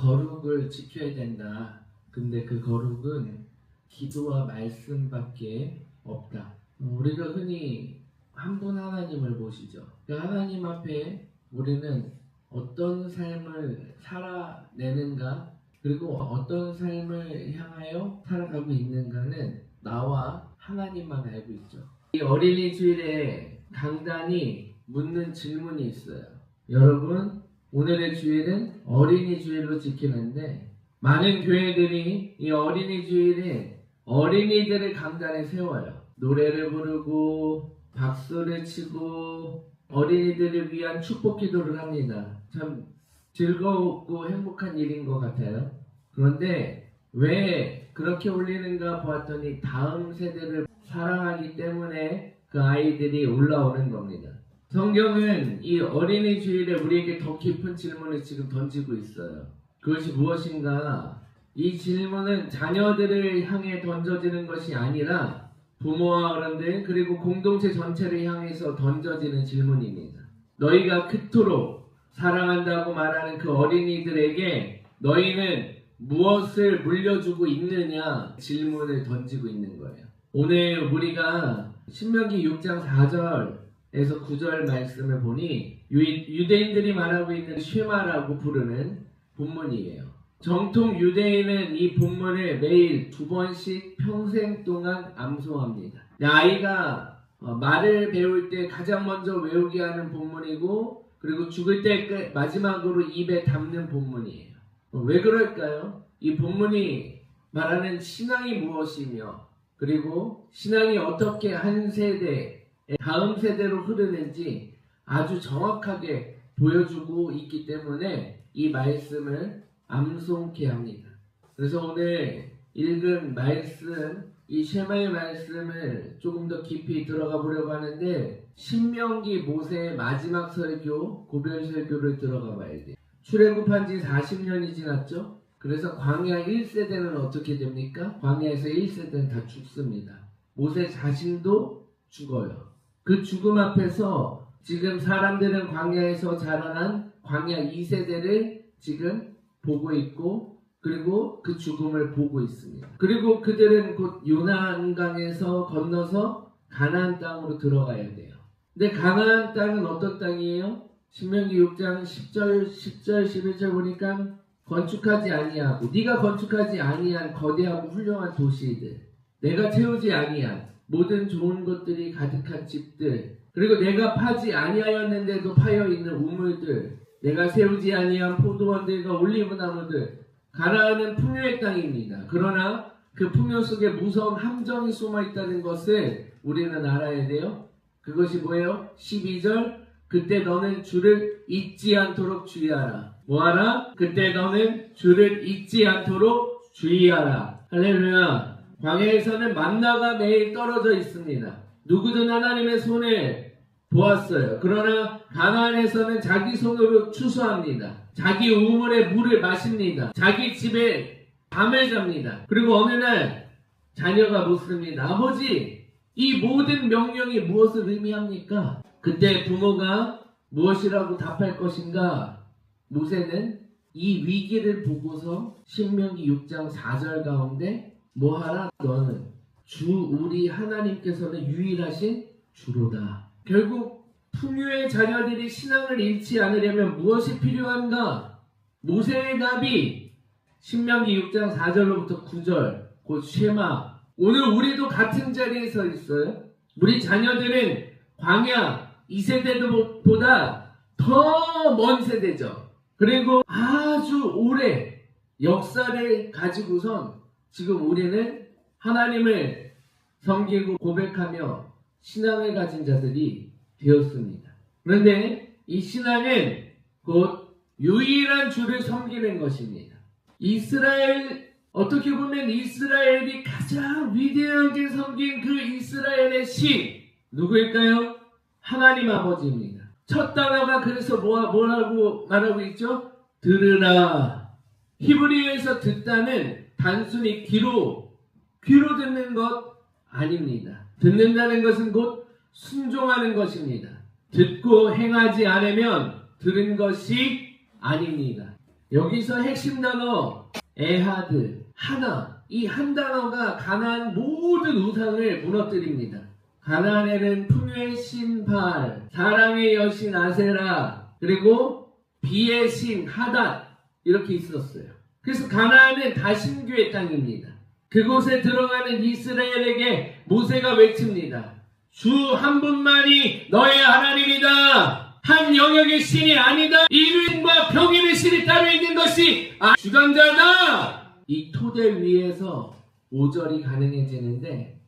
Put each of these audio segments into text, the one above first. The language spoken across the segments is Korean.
거룩을 지켜야 된다. 근데 그 거룩은 기도와 말씀밖에 없다. 우리가 흔히 한 분 하나님을 보시죠. 그 하나님 앞에 우리는 어떤 삶을 살아내는가, 그리고 어떤 삶을 향하여 살아가고 있는가는 나와 하나님만 알고 있죠. 이 어린이 주일에 강단이 묻는 질문이 있어요. 여러분, 오늘의 주일은 어린이 주일로 지키는데 많은 교회들이 이 어린이 주일에 어린이들을 강단에 세워요. 노래를 부르고 박수를 치고 어린이들을 위한 축복 기도를 합니다. 참 즐겁고 행복한 일인 것 같아요. 그런데 왜 그렇게 올리는가 보았더니 다음 세대를 사랑하기 때문에 그 아이들이 올라오는 겁니다. 성경은 이 어린이 주일에 우리에게 더 깊은 질문을 지금 던지고 있어요. 그것이 무엇인가? 이 질문은 자녀들을 향해 던져지는 것이 아니라 부모와 어른들 그리고 공동체 전체를 향해서 던져지는 질문입니다. 너희가 그토록 사랑한다고 말하는 그 어린이들에게 너희는 무엇을 물려주고 있느냐 질문을 던지고 있는 거예요. 오늘 우리가 신명기 6장 4절에서 9절 말씀을 보니 유대인들이 말하고 있는 쉐마라고 부르는 본문이에요. 정통 유대인은 이 본문을 매일 2번씩 평생 동안 암송합니다. 아이가 말을 배울 때 가장 먼저 외우게 하는 본문이고, 그리고 죽을 때 마지막으로 입에 담는 본문이에요. 왜 그럴까요? 이 본문이 말하는 신앙이 무엇이며, 그리고 신앙이 어떻게 한 세대, 다음 세대로 흐르는지 아주 정확하게 보여주고 있기 때문에 이 말씀을 암송케 합니다. 그래서 오늘 읽은 말씀, 이 쉐마의 말씀을 조금 더 깊이 들어가 보려고 하는데, 신명기 모세의 마지막 설교, 고별 설교를 들어가 봐야 돼요. 출애굽한 지 40년이 지났죠? 그래서 광야 1세대는 어떻게 됩니까? 광야에서 1세대는 다 죽습니다. 모세 자신도 죽어요. 그 죽음 앞에서 지금 사람들은 광야에서 자라난 광야 2세대를 지금 보고 있고, 그리고 그 죽음을 보고 있습니다. 그리고 그들은 곧 요단강에서 건너서 가나안 땅으로 들어가야 돼요. 근데 가나안 땅은 어떤 땅이에요? 신명기 6장 10절, 11절 보니까 건축하지 아니하고, 네가 건축하지 아니한 거대하고 훌륭한 도시들, 내가 채우지 아니한 모든 좋은 것들이 가득한 집들, 그리고 내가 파지 아니하였는데도 파여있는 우물들, 내가 세우지 아니한 포도원들과 올리브나무들. 가나안은 풍요의 땅입니다. 그러나 그 풍요 속에 무서운 함정이 숨어있다는 것을 우리는 알아야 돼요. 그것이 뭐예요? 12절, 그때 너는 주를 잊지 않도록 주의하라. 뭐하라? 그때 너는 주를 잊지 않도록 주의하라. 할렐루야. 광야에서는 만나가 매일 떨어져 있습니다. 누구든 하나님의 손을 보았어요. 그러나 가나안에서는 자기 손으로 추수합니다. 자기 우물에 물을 마십니다. 자기 집에 잠을 잡니다. 그리고 어느 날 자녀가 묻습니다. 아버지, 이 모든 명령이 무엇을 의미합니까? 그때 부모가 무엇이라고 답할 것인가? 모세는 이 위기를 보고서 신명기 6장 4절 가운데 뭐하라? 너는 주 우리 하나님께서는 유일하신 주로다. 결국 풍요의 자녀들이 신앙을 잃지 않으려면 무엇이 필요한가? 모세의 답이 신명기 6장 4절로부터 9절, 곧 쉐마. 오늘 우리도 같은 자리에 서 있어요. 우리 자녀들은 광야 2세대보다 더 먼 세대죠. 그리고 아주 오래 역사를 가지고선 지금 우리는 하나님을 섬기고 고백하며 신앙을 가진 자들이 되었습니다. 그런데 이 신앙은 곧 유일한 주를 섬기는 것입니다. 어떻게 보면 이스라엘이 가장 위대하게 섬긴 그 이스라엘의 신 누구일까요? 하나님 아버지입니다. 첫 단어가 그래서 뭐라고 말하고 있죠? 들으라. 히브리어에서 듣다는 단순히 귀로 듣는 것 아닙니다. 듣는다는 것은 곧 순종하는 것입니다. 듣고 행하지 않으면 들은 것이 아닙니다. 여기서 핵심 단어 에하드, 하나. 이 한 단어가 가나안 모든 우상을 무너뜨립니다. 가나안에는 풍요의 신 바알, 사랑의 여신 아세라, 그리고 비의 신 하닷 이렇게 있었어요. 그래서 가나안은 다신교의 땅입니다. 그곳에 들어가는 이스라엘에게 모세가 외칩니다. 주 한 분만이 너의 하나님이다. 한 영역의 신이 아니다. 인윈과 병인의 신이 따로 있는 것이 주관자다. 이 토대 위에서 5절이 가능해지는데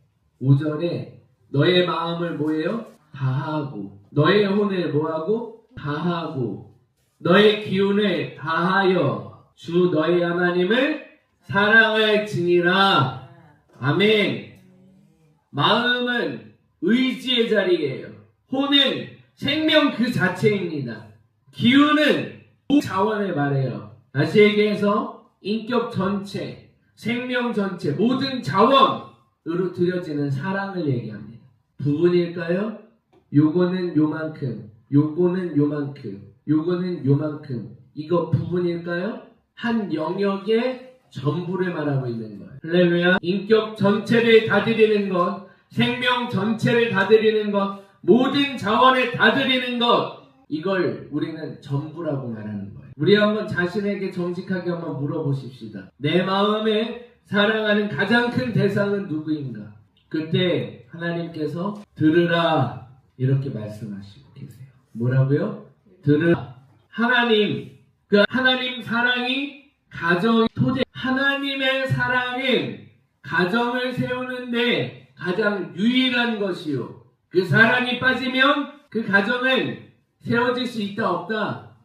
5절에 너의 마음을 뭐예요? 다하고 너의 혼을 뭐하고? 다하고 너의 기운을 다하여 주 너의 하나님을 사랑할지니라. 아멘. 마음은 의지의 자리예요. 혼은 생명 그 자체입니다. 기운은 자원을 말해요. 다시 얘기해서 인격 전체, 생명 전체, 모든 자원으로 드려지는 사랑을 얘기합니다. 부분일까요? 요거는 요만큼, 요거는 요만큼, 요거는 요만큼. 이거 부분일까요? 한 영역의 전부를 말하고 있는 거예요. 할렐루야. 인격 전체를 다 드리는 것, 생명 전체를 다 드리는 것, 모든 자원을 다 드리는 것, 이걸 우리는 전부라고 말하는 거예요. 우리 한번 자신에게 정직하게 한번 물어보십시다. 내 마음에 사랑하는 가장 큰 대상은 누구인가? 그때 하나님께서 들으라 이렇게 말씀하시고 계세요. 뭐라고요? 들으라. 하나님, 그 하나님 사랑이 가정 토대. 하나님의 사랑은 가정을 세우는데 가장 유일한 것이요. 그 사랑이 빠지면 그 가정은 세워질 수 있다 없다?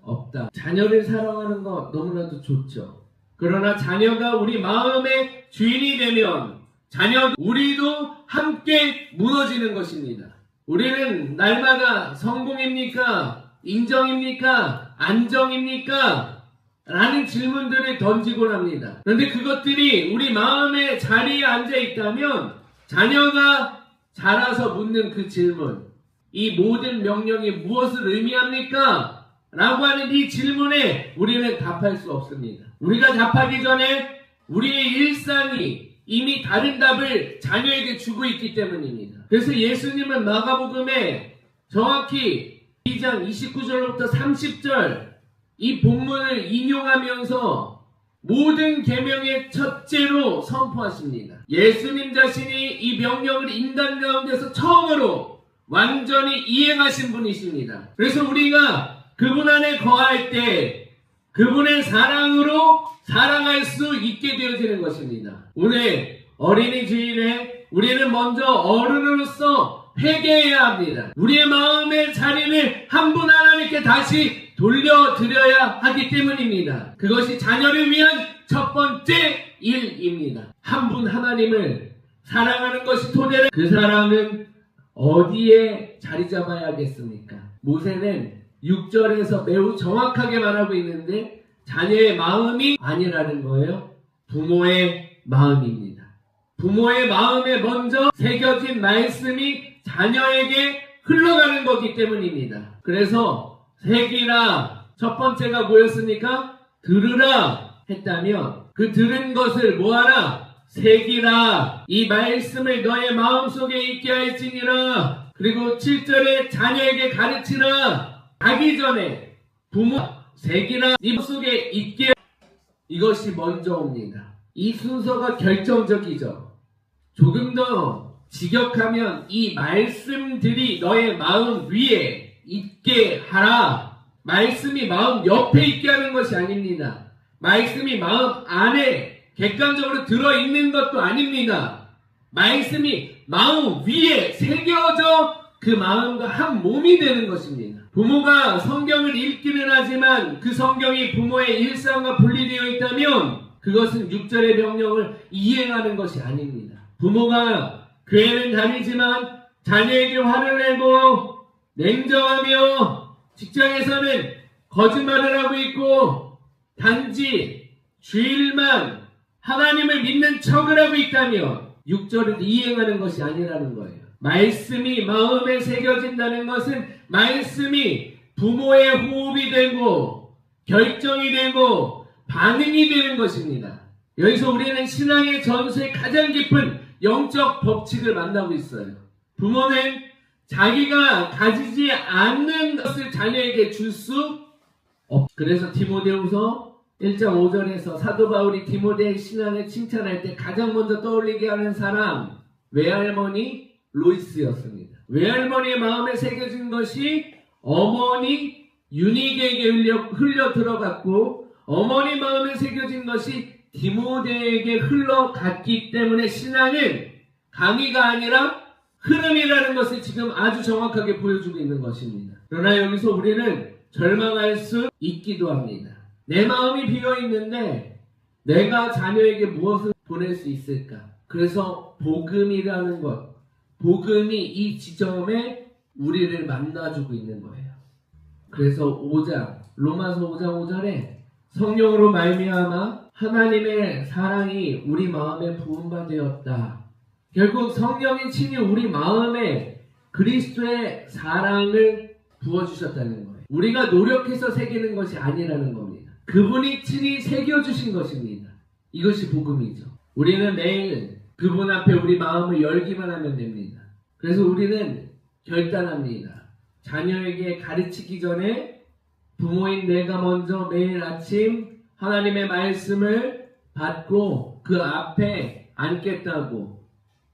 없다. 자녀를 사랑하는 거 너무나도 좋죠. 그러나 자녀가 우리 마음의 주인이 되면 자녀도 우리도 함께 무너지는 것입니다. 우리는 날마다 성공입니까? 인정입니까? 안정입니까? 라는 질문들을 던지곤 합니다. 그런데 그것들이 우리 마음의 자리에 앉아 있다면 자녀가 자라서 묻는 그 질문, 이 모든 명령이 무엇을 의미합니까? 라고 하는 이 질문에 우리는 답할 수 없습니다. 우리가 답하기 전에 우리의 일상이 이미 다른 답을 자녀에게 주고 있기 때문입니다. 그래서 예수님은 마가복음에 정확히 2장 29절로부터 30절 이 본문을 인용하면서 모든 계명의 첫째로 선포하십니다. 예수님 자신이 이 명령을 인간 가운데서 처음으로 완전히 이행하신 분이십니다. 그래서 우리가 그분 안에 거할 때 그분의 사랑으로 사랑할 수 있게 되어지는 것입니다. 오늘 어린이 주일에 우리는 먼저 어른으로서 회개해야 합니다. 우리의 마음의 자리를 한 분 하나님께 다시 돌려드려야 하기 때문입니다. 그것이 자녀를 위한 첫 번째 일입니다. 한 분 하나님을 사랑하는 것이 토대를, 그 사랑은 어디에 자리 잡아야겠습니까? 모세는 6절에서 매우 정확하게 말하고 있는데 자녀의 마음이 아니라는 거예요. 부모의 마음입니다. 부모의 마음에 먼저 새겨진 말씀이 자녀에게 흘러가는 거기 때문입니다. 그래서 새기라, 첫 번째가 뭐였습니까? 들으라 했다면 그 들은 것을 뭐하라? 새기라. 이 말씀을 너의 마음속에 있게 할지니라. 그리고 7절에 자녀에게 가르치라. 가기 전에 부모 새기라. 네 속에 있게. 이것이 먼저 옵니다. 이 순서가 결정적이죠. 조금 더 직역하면 이 말씀들이 너의 마음 위에 있게 하라. 말씀이 마음 옆에 있게 하는 것이 아닙니다. 말씀이 마음 안에 객관적으로 들어있는 것도 아닙니다. 말씀이 마음 위에 새겨져 그 마음과 한 몸이 되는 것입니다. 부모가 성경을 읽기는 하지만 그 성경이 부모의 일상과 분리되어 있다면 그것은 6절의 명령을 이행하는 것이 아닙니다. 부모가 교회는 다니지만 자녀에게 화를 내고 냉정하며 직장에서는 거짓말을 하고 있고 단지 주일만 하나님을 믿는 척을 하고 있다면 6절을 이행하는 것이 아니라는 거예요. 말씀이 마음에 새겨진다는 것은 말씀이 부모의 호흡이 되고 결정이 되고 반응이 되는 것입니다. 여기서 우리는 신앙의 전수의 가장 깊은 영적 법칙을 만나고 있어요. 부모는 자기가 가지지 않는 것을 자녀에게 줄 수 없. 그래서 디모데후서 1장 5절에서 사도 바울이 디모데의 신앙을 칭찬할 때 가장 먼저 떠올리게 하는 사람, 외할머니 로이스였습니다. 외할머니의 마음에 새겨진 것이 어머니 유닉에게 흘려 들어갔고, 어머니 마음에 새겨진 것이 디모데에게 흘러갔기 때문에 신앙은 강의가 아니라 흐름이라는 것을 지금 아주 정확하게 보여주고 있는 것입니다. 그러나 여기서 우리는 절망할 수 있기도 합니다. 내 마음이 비어있는데 내가 자녀에게 무엇을 보낼 수 있을까? 그래서 복음이라는 것, 복음이 이 지점에 우리를 만나주고 있는 거예요. 그래서 로마서 5장 5절에 성령으로 말미암아 하나님의 사랑이 우리 마음에 부음바 되었다. 결국 성령이 친히 우리 마음에 그리스도의 사랑을 부어주셨다는 거예요. 우리가 노력해서 새기는 것이 아니라는 겁니다. 그분이 친히 새겨주신 것입니다. 이것이 복음이죠. 우리는 매일 그분 앞에 우리 마음을 열기만 하면 됩니다. 그래서 우리는 결단합니다. 자녀에게 가르치기 전에 부모인 내가 먼저 매일 아침 하나님의 말씀을 받고 그 앞에 앉겠다고,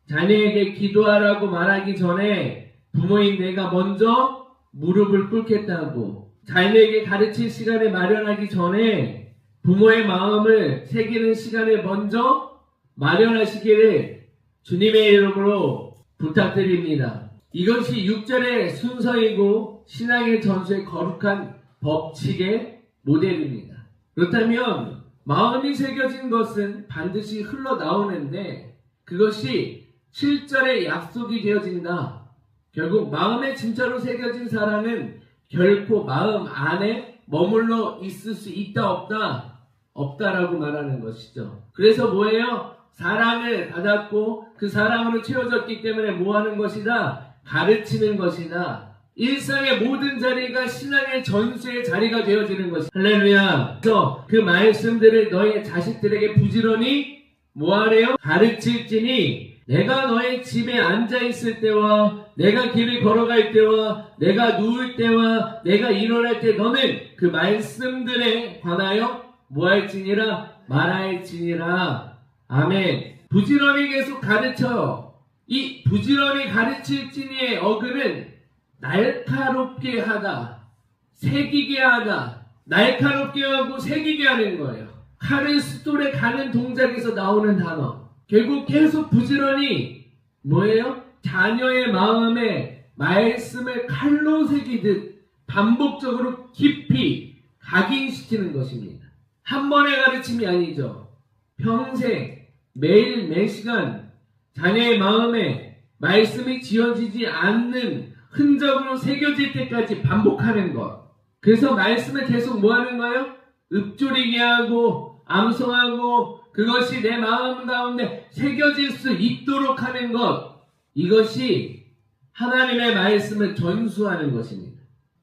자녀에게 기도하라고 말하기 전에 부모인 내가 먼저 무릎을 꿇겠다고, 자녀에게 가르칠 시간을 마련하기 전에 부모의 마음을 새기는 시간을 먼저 마련하시기를 주님의 이름으로 부탁드립니다. 이것이 6절의 순서이고 신앙의 전수의 거룩한 법칙의 모델입니다. 그렇다면 마음이 새겨진 것은 반드시 흘러나오는데 그것이 7절의 약속이 되어진다. 결국 마음에 진짜로 새겨진 사랑은 결코 마음 안에 머물러 있을 수 있다 없다? 없다라고 말하는 것이죠. 그래서 뭐예요? 사랑을 받았고 그 사랑으로 채워졌기 때문에 뭐하는 것이다? 가르치는 것이다. 일상의 모든 자리가 신앙의 전수의 자리가 되어지는 것이다. 할렐루야. 그래서 그 말씀들을 너의 자식들에게 부지런히 뭐하래요? 가르칠지니 내가 너의 집에 앉아있을 때와 내가 길을 걸어갈 때와 내가 누울 때와 내가 일어날 때 너는 그 말씀들에 관하여 뭐할지니라? 말할지니라. 아멘. 부지런히 계속 가르쳐. 이 부지런히 가르칠지니의 어근은 날카롭게 하다, 새기게 하다, 날카롭게 하고 새기게 하는 거예요. 칼을 숫돌에 가는 동작에서 나오는 단어. 결국 계속 부지런히 뭐예요? 자녀의 마음에 말씀을 칼로 새기듯 반복적으로 깊이 각인시키는 것입니다. 한 번의 가르침이 아니죠. 평생 매일 매시간 자녀의 마음에 말씀이 지어지지 않는 흔적으로 새겨질 때까지 반복하는 것. 그래서 말씀을 계속 뭐 하는 거예요? 읊조리게 하고 암송하고 그것이 내 마음 가운데 새겨질 수 있도록 하는 것. 이것이 하나님의 말씀을 전수하는 것입니다.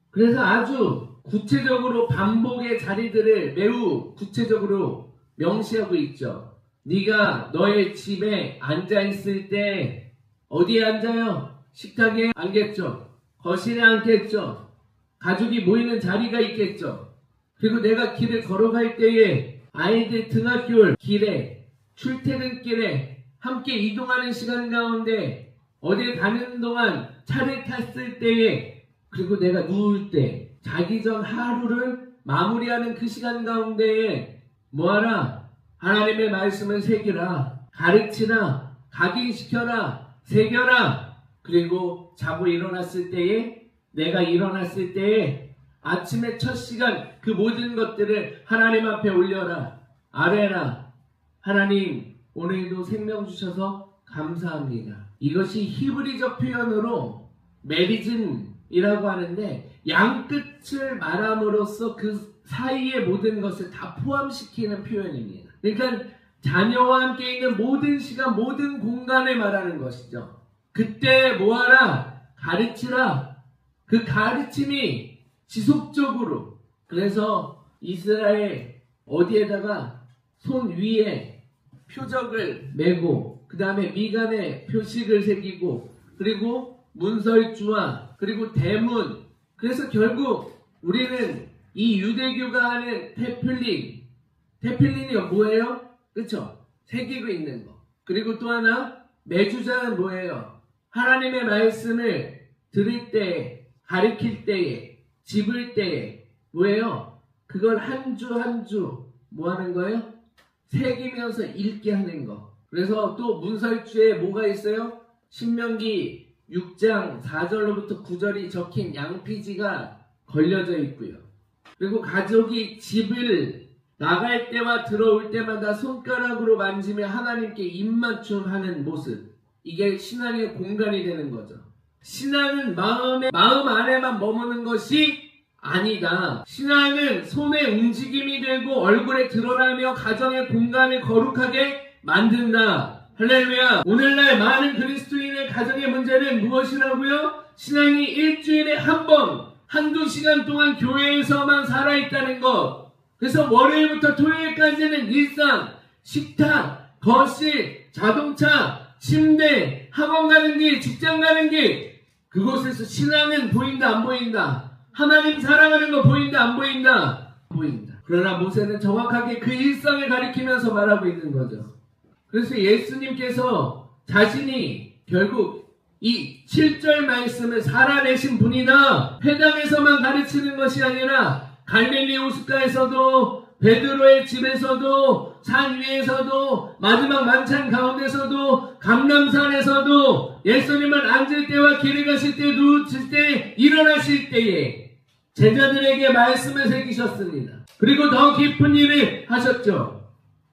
그래서 아주 구체적으로 반복의 자리들을 매우 구체적으로 명시하고 있죠. 네가 너의 집에 앉아있을 때 어디에 앉아요? 식탁에 앉겠죠. 거실에 앉겠죠. 가족이 모이는 자리가 있겠죠. 그리고 내가 길을 걸어갈 때에 아이들 등학교 길에 출퇴근길에 함께 이동하는 시간 가운데 어딜 가는 동안 차를 탔을 때에 그리고 내가 누울 때 자기 전 하루를 마무리하는 그 시간 가운데에 뭐하라? 하나님의 말씀을 새기라, 가르치라, 각인시켜라, 새겨라. 그리고 자고 일어났을 때에 내가 일어났을 때에 아침의 첫 시간 그 모든 것들을 하나님 앞에 올려라, 아뢰라. 하나님 오늘도 생명 주셔서 감사합니다. 이것이 히브리적 표현으로 메리즘이라고 하는데 양끝을 말함으로써 그 사이의 모든 것을 다 포함시키는 표현입니다. 그러니까 자녀와 함께 있는 모든 시간, 모든 공간을 말하는 것이죠. 그때 뭐하라? 가르치라. 그 가르침이 지속적으로. 그래서 이스라엘 어디에다가 손 위에 표적을 메고 그 다음에 미간에 표식을 새기고 그리고 문설주와 그리고 대문. 그래서 결국 우리는 이 유대교가 하는 테필린이 뭐예요? 그쵸? 새기고 있는 거. 그리고 또 하나 메주자는 뭐예요? 하나님의 말씀을 들을 때에, 가르칠 때에, 집을 때에 뭐예요? 그걸 한 주 한 주 뭐 하는 거예요? 새기면서 읽게 하는 거. 그래서 또 문설주에 뭐가 있어요? 신명기 6장 4절로부터 9절이 적힌 양피지가 걸려져 있고요. 그리고 가족이 집을 나갈 때와 들어올 때마다 손가락으로 만지며 하나님께 입맞춤하는 모습. 이게 신앙의 공간이 되는 거죠. 신앙은 마음 안에만 머무는 것이 아니다. 신앙은 손의 움직임이 되고 얼굴에 드러나며 가정의 공간을 거룩하게 만든다. 할렐루야. 오늘날 많은 그리스도인의 가정의 문제는 무엇이라고요? 신앙이 일주일에 한 번, 한두 시간 동안 교회에서만 살아있다는 것. 그래서 월요일부터 토요일까지는 일상, 식탁, 거실, 자동차, 침대, 학원 가는 길, 직장 가는 길, 그곳에서 신앙은 보인다 안 보인다? 하나님 사랑하는 거 보인다 안 보인다? 보인다. 그러나 모세는 정확하게 그 일상을 가리키면서 말하고 있는 거죠. 그래서 예수님께서 자신이 결국 이 7절 말씀을 살아내신 분이다. 회당에서만 가르치는 것이 아니라 갈릴리 호숫가에서도, 베드로의 집에서도, 산 위에서도, 마지막 만찬 가운데서도, 감람산에서도, 예수님은 앉을 때와 길을 가실 때, 누우실 때, 일어나실 때에 제자들에게 말씀을 새기셨습니다. 그리고 더 깊은 일을 하셨죠.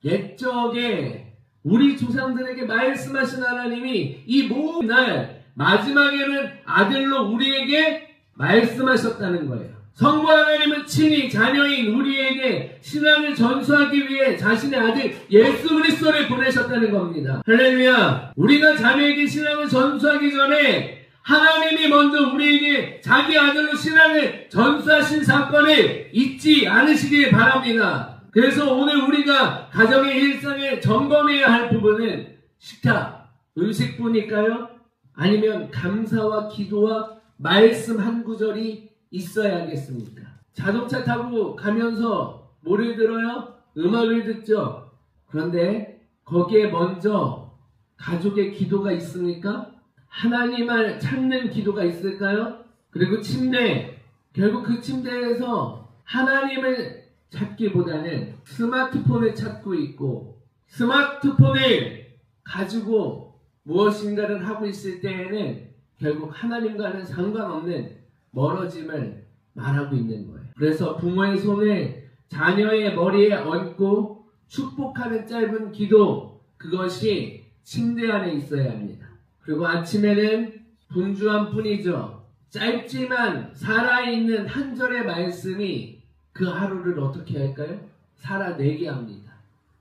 옛적에 우리 조상들에게 말씀하신 하나님이 이 모든 날 마지막에는 아들로 우리에게 말씀하셨다는 거예요. 성부 하나님은 친히 자녀인 우리에게 신앙을 전수하기 위해 자신의 아들 예수 그리스도를 보내셨다는 겁니다. 할렐루야. 우리가 자녀에게 신앙을 전수하기 전에 하나님이 먼저 우리에게 자기 아들로 신앙을 전수하신 사건을 잊지 않으시길 바랍니다. 그래서 오늘 우리가 가정의 일상에 점검해야 할 부분은 식탁, 음식뿐일까요? 아니면 감사와 기도와 말씀 한 구절이 있어야겠습니까? 자동차 타고 가면서 뭐를 들어요? 음악을 듣죠. 그런데 거기에 먼저 가족의 기도가 있습니까? 하나님을 찾는 기도가 있을까요? 그리고 침대, 결국 그 침대에서 하나님을 찾기보다는 스마트폰을 찾고 있고, 스마트폰을 가지고 무엇인가를 하고 있을 때에는 결국 하나님과는 상관없는 멀어짐을 말하고 있는 거예요. 그래서 부모의 손을 자녀의 머리에 얹고 축복하는 짧은 기도, 그것이 침대 안에 있어야 합니다. 그리고 아침에는 분주한 뿐이죠. 짧지만 살아있는 한 절의 말씀이 그 하루를 어떻게 할까요? 살아내게 합니다.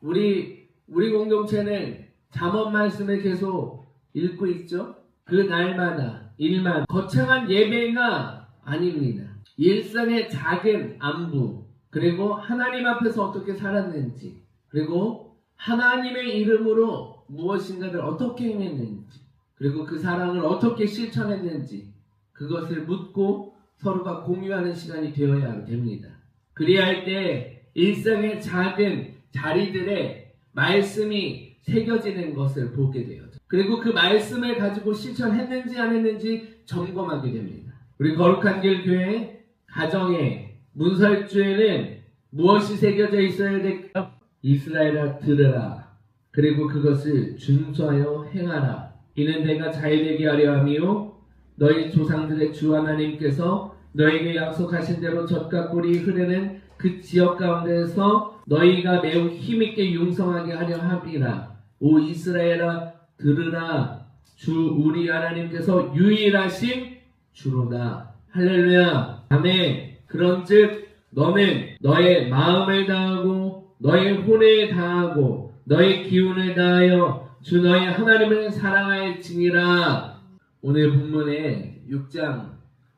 우리 공동체는 잠언 말씀을 계속 읽고 있죠. 그 날마다 일만 거창한 예배가 아닙니다. 일상의 작은 안부, 그리고 하나님 앞에서 어떻게 살았는지, 그리고 하나님의 이름으로 무엇인가를 어떻게 행했는지, 그리고 그 사랑을 어떻게 실천했는지, 그것을 묻고 서로가 공유하는 시간이 되어야 됩니다. 그리할 때 일상의 작은 자리들에 말씀이 새겨지는 것을 보게 돼요. 그리고 그 말씀을 가지고 실천했는지 안 했는지 점검하게 됩니다. 우리 거룩한 길 교회 가정의 문설주에는 무엇이 새겨져 있어야 될까요? 이스라엘아 들으라. 그리고 그것을 준수하여 행하라. 이는 내가 잘되게 하려 함이요 너희 조상들의 주 하나님께서 너에게 약속하신 대로 젖과 꿀이 흐르는 그 지역 가운데서 너희가 매우 힘있게 융성하게 하려 함이라. 오 이스라엘아 들으라. 주 우리 하나님께서 유일하신 주로다. 할렐루야. 아멘. 그런즉 너는 너의 마음을 다하고 너의 혼을 다하고 너의 기운을 다하여 주 너의 하나님을 사랑할지니라. 오늘 본문의 6장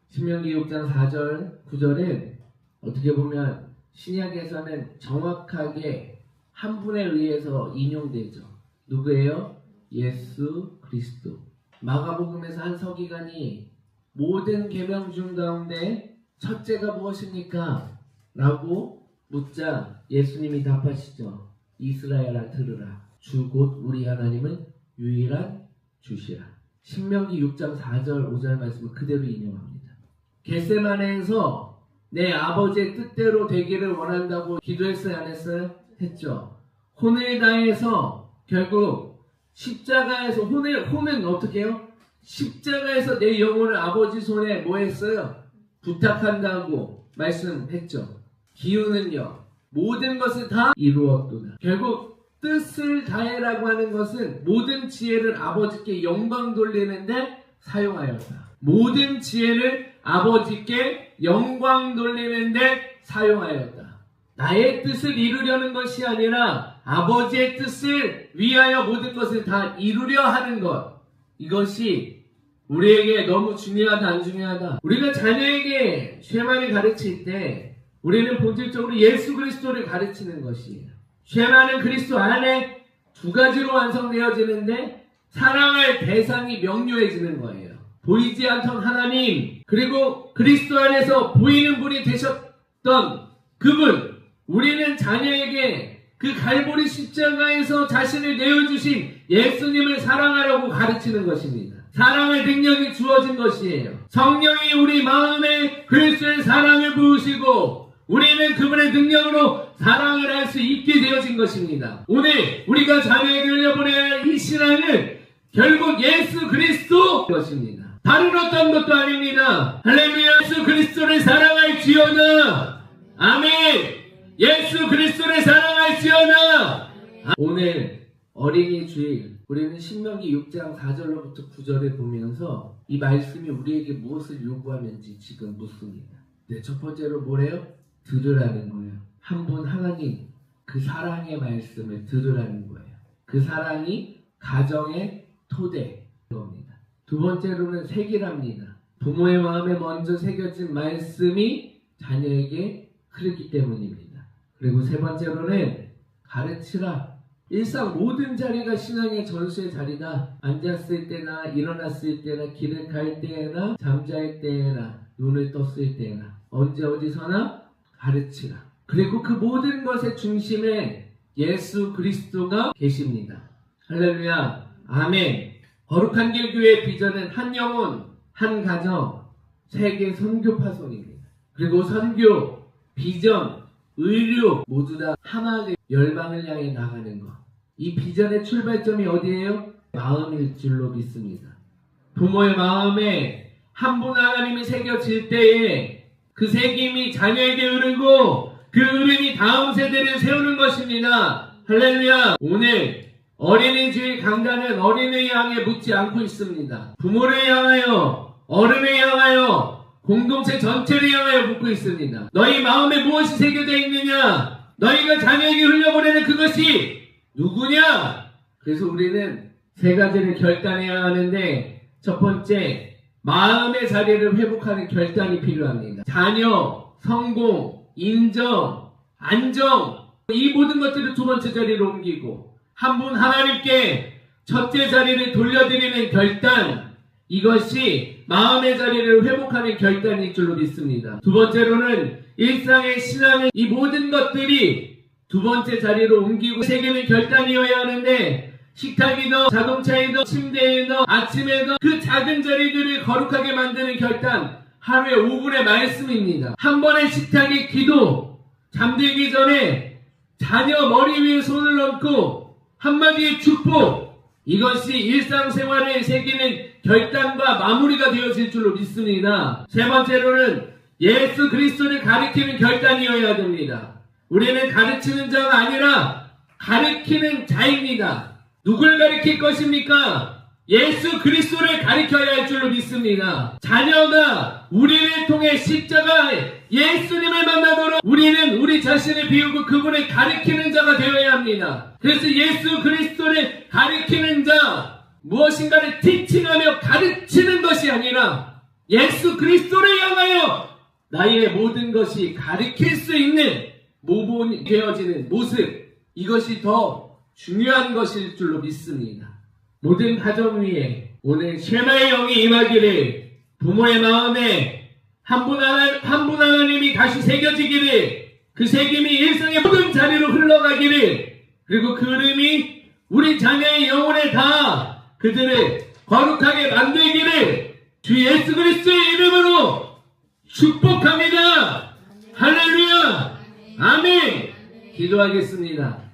신명기 6장 4절 9절은 어떻게 보면 신약에서는 정확하게 한 분에 의해서 인용되죠. 누구예요? 예수 그리스도. 마가복음에서 한 서기관이 모든 계명 중 가운데 첫째가 무엇입니까? 라고 묻자 예수님이 답하시죠. 이스라엘아 들으라. 주 곧 우리 하나님은 유일한 주시라. 신명기 6장 4절 5절 말씀을 그대로 인용합니다. 겟세마네에서 내 아버지의 뜻대로 되기를 원한다고 기도했어요? 안 했어요? 했죠. 혼을 다해서 결국 십자가에서 혼은 어떻게 해요? 십자가에서 내 영혼을 아버지 손에 뭐 했어요? 부탁한다고 말씀했죠. 기후는요, 모든 것을 다 이루었도다. 결국 뜻을 다해라고 하는 것은 모든 지혜를 아버지께 영광 돌리는데 사용하였다. 모든 지혜를 아버지께 영광 돌리는데 사용하였다. 나의 뜻을 이루려는 것이 아니라 아버지의 뜻을 위하여 모든 것을 다 이루려 하는 것. 이것이 우리에게 너무 중요하다, 안 중요하다? 우리가 자녀에게 쉐마를 가르칠 때 우리는 본질적으로 예수 그리스도를 가르치는 것이에요. 쉐마는 그리스도 안에 두 가지로 완성되어지는데 사랑할 대상이 명료해지는 거예요. 보이지 않던 하나님, 그리고 그리스도 안에서 보이는 분이 되셨던 그분. 우리는 자녀에게 그 갈보리 십자가에서 자신을 내어주신 예수님을 사랑하라고 가르치는 것입니다. 사랑의 능력이 주어진 것이에요. 성령이 우리 마음에 그리스도의 사랑을 부으시고 우리는 그분의 능력으로 사랑을 할 수 있게 되어진 것입니다. 오늘 우리가 자녀에게 흘려보내야 할 이 신앙은 결국 예수 그리스도 것입니다. 다른 어떤 것도 아닙니다. 할렐루야. 예수 그리스도를 사랑할지어다. 아멘. 예수 그리스도를 사랑할지어다. 오늘 어린이 주일 우리는 신명기 6장 4절로부터 9절에 보면서 이 말씀이 우리에게 무엇을 요구하는지 지금 묻습니다. 네, 첫 번째로 뭐래요? 들으라는 거예요. 한 분 하나님 그 사랑의 말씀을 들으라는 거예요. 그 사랑이 가정의 토대입니다. 두 번째로는 새기랍니다. 부모의 마음에 먼저 새겨진 말씀이 자녀에게 흐르기 때문입니다. 그리고 세 번째로는 가르치라. 일상 모든 자리가 신앙의 전수의 자리다. 앉았을 때나 일어났을 때나 길을 갈 때나 잠잘 때나 눈을 떴을 때나 언제 어디서나 가르치라. 그리고 그 모든 것의 중심에 예수 그리스도가 계십니다. 할렐루야. 아멘. 거룩한 길 교회의 비전은 한 영혼, 한 가정, 세계 선교 파송입니다. 그리고 선교, 비전, 의료 모두 다 하나의 열방을 향해 나가는 것. 이 비전의 출발점이 어디예요? 마음일 줄로 믿습니다. 부모의 마음에 한 분 하나님이 새겨질 때에 그 새김이 자녀에게 흐르고 그 흐름이 다음 세대를 세우는 것입니다. 할렐루야. 오늘 어린이 주일 강단은 어린이를 향해 묻지 않고 있습니다. 부모를 향하여, 어른을 향하여, 공동체 전체를 향하여 묻고 있습니다. 너희 마음에 무엇이 새겨져 있느냐? 너희가 자녀에게 흘려보내는 그것이 누구냐? 그래서 우리는 세 가지를 결단해야 하는데 첫 번째, 마음의 자리를 회복하는 결단이 필요합니다. 자녀, 성공, 인정, 안정, 이 모든 것들을 두 번째 자리로 옮기고 한 분 하나님께 첫째 자리를 돌려드리는 결단, 이것이 마음의 자리를 회복하는 결단일 줄로 믿습니다. 두 번째로는 일상의 신앙의 이 모든 것들이 두 번째 자리로 옮기고 새기는 결단이어야 하는데 식탁이든 자동차이든 침대이든 아침에든 그 작은 자리들을 거룩하게 만드는 결단, 하루에 5분의 말씀입니다. 한 번의 식탁의 기도, 잠들기 전에 자녀 머리 위에 손을 얹고 한마디의 축복, 이것이 일상생활에 새기는 결단과 마무리가 되어질 줄로 믿습니다. 세 번째로는 예수 그리스도를 가리키는 결단이어야 됩니다. 우리는 가르치는 자가 아니라 가르치는 자입니다. 누굴 가리킬 것입니까? 예수 그리스도를 가리켜야 할 줄로 믿습니다. 자녀가 우리를 통해 십자가에 예수님을 만나도록 우리는 우리 자신을 비우고 그분을 가리키는 자가 되어야 합니다. 그래서 예수 그리스도를 가리키는 자, 무엇인가를 티칭하며 가르치는 것이 아니라 예수 그리스도를 향하여 나의 모든 것이 가리킬 수 있는 모범이 되어지는 모습, 이것이 더 중요한 것일 줄로 믿습니다. 모든 가정 위에 오늘 쉐마의 영이 임하기를, 부모의 마음에 한 분 하나님이 다시 새겨지기를, 그 새김이 일상의 모든 자리로 흘러가기를, 그리고 그 흐름이 우리 자녀의 영혼에 다 그들을 거룩하게 만들기를 주 예수 그리스도의 이름으로 축복합니다. 할렐루야. 아멘. 기도하겠습니다.